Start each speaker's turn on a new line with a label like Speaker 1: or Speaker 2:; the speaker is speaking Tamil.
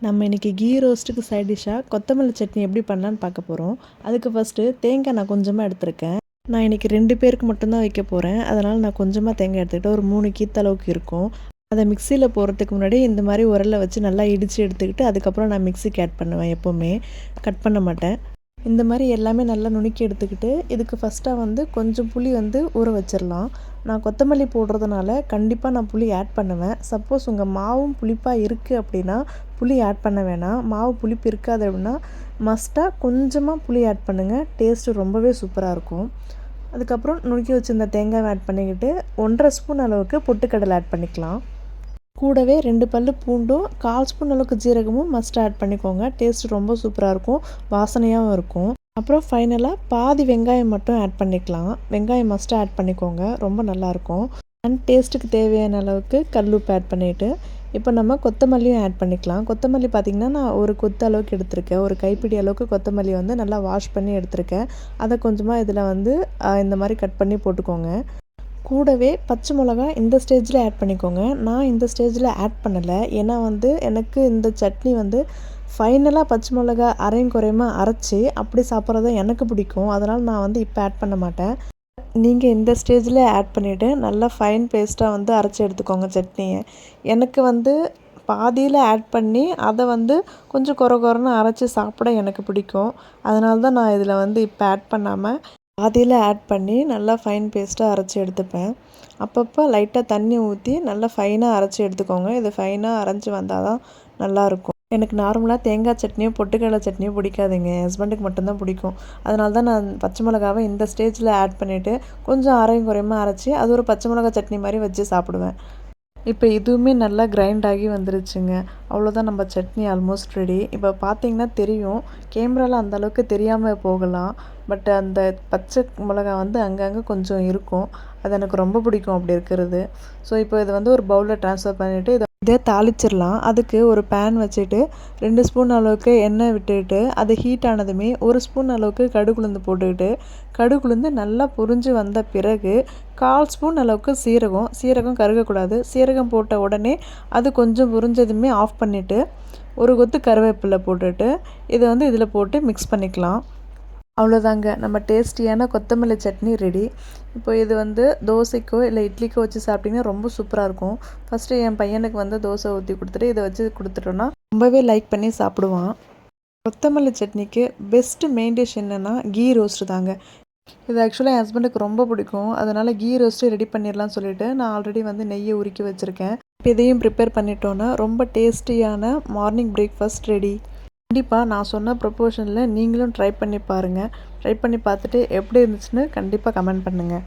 Speaker 1: நம்ம இன்றைக்கி கீ ரோஸ்ட்டுக்கு சைட் டிஷ்ஷாக கொத்தமல்லி சட்னி எப்படி பண்ணலான்னு பார்க்க போகிறோம். அதுக்கு ஃபஸ்ட்டு தேங்காய் நான் கொஞ்சமாக எடுத்திருக்கேன். நான் இன்றைக்கி 2 பேருக்கு மட்டும்தான் வைக்க போகிறேன். அதனால் நான் கொஞ்சமாக தேங்காய் எடுத்துக்கிட்டு ஒரு 3 கீத்து அளவுக்கு இருக்கும். அதை மிக்சியில் போடுறதுக்கு முன்னாடி இந்த மாதிரி உரலில் வச்சு நல்லா இடித்து எடுத்துக்கிட்டு அதுக்கப்புறம் நான் மிக்சிக்கு ஆட் பண்ணுவேன். எப்போவுமே கட் பண்ண மாட்டேன். இந்த மாதிரி எல்லாமே நல்லா நுணுக்கி எடுத்துக்கிட்டு இதுக்கு ஃபஸ்ட்டாக கொஞ்சம் புளி ஊற வச்சிடலாம். நான் கொத்தமல்லி போடுறதுனால கண்டிப்பாக நான் புளி ஆட் பண்ணுவேன். சப்போஸ் உங்கள் மாவும் புளிப்பாக இருக்குது அப்படின்னா புளி ஆட் பண்ண வேணாம். மாவு புளிப்பு இருக்காது அப்படின்னா மஸ்ட்டாக கொஞ்சமாக புளி ஆட் பண்ணுங்கள். டேஸ்ட்டு ரொம்பவே சூப்பராக இருக்கும். அதுக்கப்புறம் நுணுக்கி வச்சுருந்த தேங்காவை ஆட் பண்ணிக்கிட்டு 1.5 ஸ்பூன் அளவுக்கு பொட்டுக்கடலை ஆட் பண்ணிக்கலாம். கூடவே 2 பல்லு பூண்டும் 1/4 ஸ்பூன் அளவுக்கு ஜீரகமும் மஸ்ட் ஆட் பண்ணிக்கோங்க. டேஸ்ட் ரொம்ப சூப்பராக இருக்கும், வாசனையாகவும் இருக்கும். அப்புறம் ஃபைனலாக பாதி வெங்காயம் மட்டும் ஆட் பண்ணிக்கலாம். வெங்காயம் மஸ்ட்டாக ஆட் பண்ணிக்கோங்க, ரொம்ப நல்லாயிருக்கும். அண்ட் டேஸ்ட்டுக்கு தேவையான அளவுக்கு கல்லுப்பு ஆட் பண்ணிவிட்டு இப்போ நம்ம கொத்தமல்லியும் ஆட் பண்ணிக்கலாம். கொத்தமல்லி பார்த்திங்கன்னா நான் ஒரு கொத்து அளவுக்கு எடுத்திருக்கேன். ஒரு கைப்பிடி அளவுக்கு கொத்தமல்லி நல்லா வாஷ் பண்ணி எடுத்திருக்கேன். அதை கொஞ்சமாக இதில் இந்த மாதிரி கட் பண்ணி போட்டுக்கோங்க. கூடவே பச்சை மிளகா இந்த ஸ்டேஜில் ஆட் பண்ணிக்கோங்க. நான் இந்த ஸ்டேஜில் ஆட் பண்ணலை. ஏன்னா எனக்கு இந்த சட்னி ஃபைனலாக பச்சை மிளகா அரையும் குறையுமா அரைச்சி அப்படி சாப்பிட்றது தான் எனக்கு பிடிக்கும். அதனால் நான் இப்போ ஆட் பண்ண மாட்டேன். நீங்கள் இந்த ஸ்டேஜில் ஆட் பண்ணிவிட்டு நல்லா ஃபைன் பேஸ்ட்டாக அரைச்சி எடுத்துக்கோங்க சட்னியை. எனக்கு பாதியில் ஆட் பண்ணி அதை கொஞ்சம் கொரன்னு அரைச்சி சாப்பிட எனக்கு பிடிக்கும். அதனால தான் நான் இதில் இப்போ ஆட் பண்ணாமல் பாதியில் ஆட் பண்ணி நல்லா ஃபைன் பேஸ்ட்டாக அரைச்சி எடுத்துப்பேன். அப்பப்போ லைட்டாக தண்ணி ஊற்றி நல்லா ஃபைனாக அரைச்சி எடுத்துக்கோங்க. இது ஃபைனாக அரைச்சி வந்தால் தான் நல்லாயிருக்கும். எனக்கு நார்மலாக தேங்காய் சட்னியும் பொட்டுக்கடலை சட்னியும் பிடிக்காதுங்க. என் ஹஸ்பண்டுக்கு மட்டும்தான் பிடிக்கும். அதனால தான் நான் பச்சை மிளகாவை இந்த ஸ்டேஜில் ஆட் பண்ணிவிட்டு கொஞ்சம் அரையும் குறையுமா அரைச்சி அது ஒரு பச்சை மிளகா சட்னி மாதிரி வச்சு சாப்பிடுவேன். இப்போ இதுவுமே நல்லா கிரைண்ட் ஆகி வந்துருச்சுங்க. அவ்வளோதான், நம்ம சட்னி ஆல்மோஸ்ட் ரெடி. இப்போ பார்த்தீங்கன்னா தெரியும், கேமராவில் அந்தளவுக்கு தெரியாமல் போகலாம். பட் அந்த பச்சை மிளகா அங்கங்கே கொஞ்சம் இருக்கும். அது எனக்கு ரொம்ப பிடிக்கும் அப்படி இருக்கிறது. ஸோ இப்போ இது ஒரு பவுலில் ட்ரான்ஸ்ஃபர் பண்ணிவிட்டு இதை தாளிச்சிடலாம். அதுக்கு ஒரு பேன் வச்சுட்டு 2 ஸ்பூன் அளவுக்கு எண்ணெய் விட்டுட்டு அது ஹீட் ஆனதுமே 1 ஸ்பூன் அளவுக்கு கடுகுளுந்து போட்டுக்கிட்டு கடுகுளுந்து நல்லா பொரிஞ்சு வந்த பிறகு 1/4 ஸ்பூன் அளவுக்கு சீரகம் கருகக்கூடாது. சீரகம் போட்ட உடனே அது கொஞ்சம் பொரிஞ்சதுமே ஆஃப் பண்ணிவிட்டு ஒரு கொத்து கருவேப்பிலை போட்டுட்டு இதை இதில் போட்டு மிக்ஸ் பண்ணிக்கலாம். அவ்வளோதாங்க, நம்ம டேஸ்டியான கொத்தமல்லி சட்னி ரெடி. இப்போ இது தோசைக்கோ இல்லை இட்லிக்கோ வச்சு சாப்பிட்டிங்கன்னா ரொம்ப சூப்பராக இருக்கும். ஃபஸ்ட்டு என் பையனுக்கு தோசை ஊற்றி கொடுத்துட்டு இதை வச்சு கொடுத்துட்டோன்னா ரொம்பவே லைக் பண்ணி சாப்பிடுவான். கொத்தமல்லி சட்னிக்கு பெஸ்ட்டு மெயின் டிஷ் என்னென்னா கீ ரோஸ்ட்டு தாங்க. இது ஆக்சுவலாக என் ஹஸ்பண்டுக்கு ரொம்ப பிடிக்கும். அதனால் கீ ரோஸ்ட்டு ரெடி பண்ணிடலாம்னு சொல்லிவிட்டு நான் ஆல்ரெடி நெய்யை உருக்கி வச்சுருக்கேன். இப்போ இதையும் ப்ரிப்பேர் பண்ணிட்டோன்னா ரொம்ப டேஸ்டியான மார்னிங் பிரேக்ஃபாஸ்ட் ரெடி. கண்டிப்பாக நான் சொன்ன ப்ரொப்போர்ஷனில் நீங்களும் ட்ரை பண்ணி பாருங்கள். ட்ரை பண்ணி பார்த்துட்டு எப்படி இருந்துச்சுன்னு கண்டிப்பாக கமெண்ட் பண்ணுங்கள்.